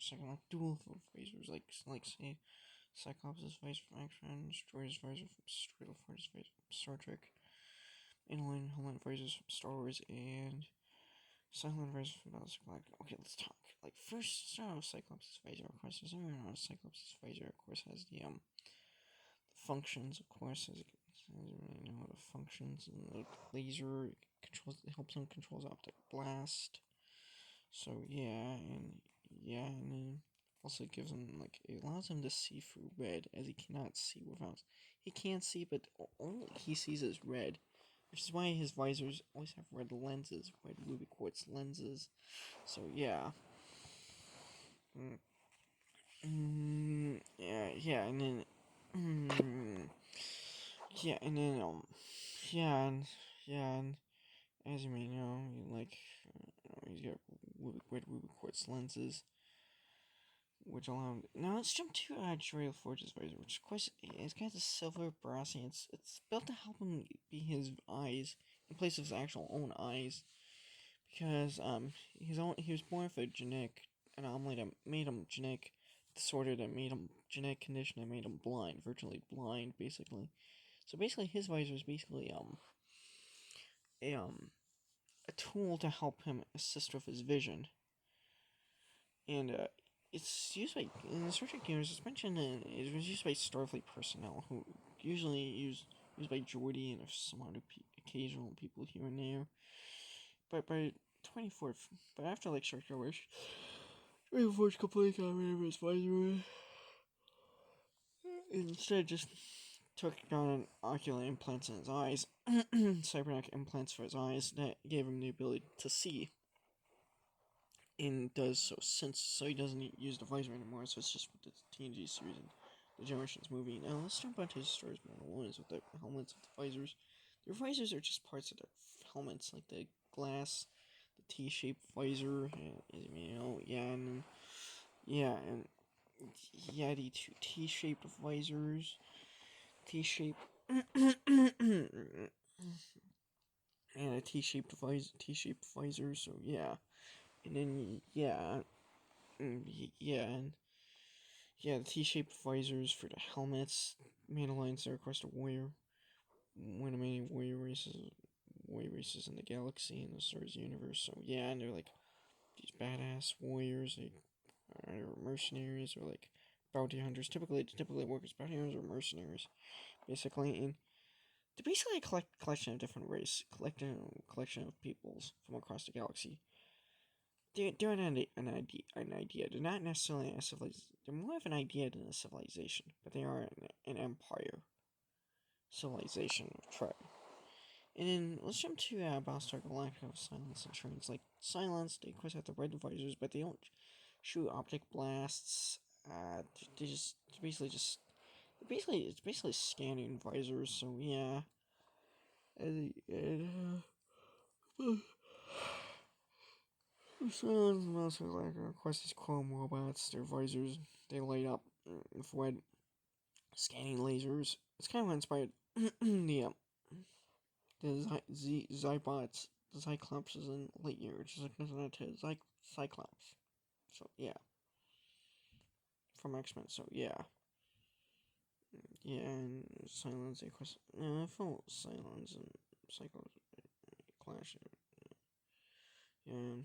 second duel visors, like say Cyclops' visor from X-Men, Destroyer's visor from lsforge's visor from Star Trek, Inline Helmet visors from Star Wars, and Silent visor from Battlestar Galactica. Okay, let's talk. Like first, start with Cyclops' visor. Of course, there's everyone on Cyclops' visor. Of course, has the functions. Of course, as you really know the functions and the laser controls. It helps him controls optic blast. So and then also gives him like it allows him to see through red as he cannot see without. He can see, but all he sees is red, which is why his visors always have red lenses, red ruby quartz lenses. So yeah. Yeah, and then and as you may know, he's got red ruby quartz lenses, which allow him. Now let's jump to lsforge's visor, which of course it's got the silver brassy. It's built to help him be his eyes in place of his actual own eyes, because he was born with a genetic anomaly that made him genetic disorder that made him genetic condition that made him blind, virtually blind, basically. So basically, his visor is basically a a tool to help him assist with his vision, and it's used by in the Star Trek universe. It's mentioned it was used by Starfleet personnel who usually used by gerodi and some other occasional people here and there. But by 24th, but after like Star Trek, 24th completely got rid of his visor. Instead, just took down ocular implants in his eyes, cybernetic implants for his eyes that gave him the ability to see. And does so he doesn't use the visor anymore. So it's just with the TNG series and the Generations movie. Now let's jump onto his stories Mandalorians with the helmets with the visors. Their visors are just parts of their helmets, like the glass, the T-shaped visor, and the two T-shaped visors, T-shaped and a T-shaped visor. So yeah, and then the T-shaped visors for the helmets. Mandalorians are across the warrior, one of many warrior races in the galaxy and the Star Wars universe. So yeah, and they're like these badass warriors, like or mercenaries or like bounty hunters. Typically work as bounty hunters or mercenaries, basically. And they're basically a collection of different collection of peoples from across the galaxy. They're an idea. They're not necessarily a civilization. They're more of an idea than a civilization, but they are an empire. Civilization of tribe. And then let's jump to Battlestar Galactica with Cylons and trains. Like Cylons, they of course have the red visors, but they don't shoot optic blasts. They just it's basically scanning visors. So yeah, Cylons and Battlestar Galactica, of course, these chrome robots. Their visors they light up with red scanning lasers. It's kind of inspired the Zybots, the Cyclops is in Lightyear, which is equivalent to Cyclops. So yeah, from X-Men. So yeah, and Cylons, of course. I felt Cylons and Cyclops clash. Yeah,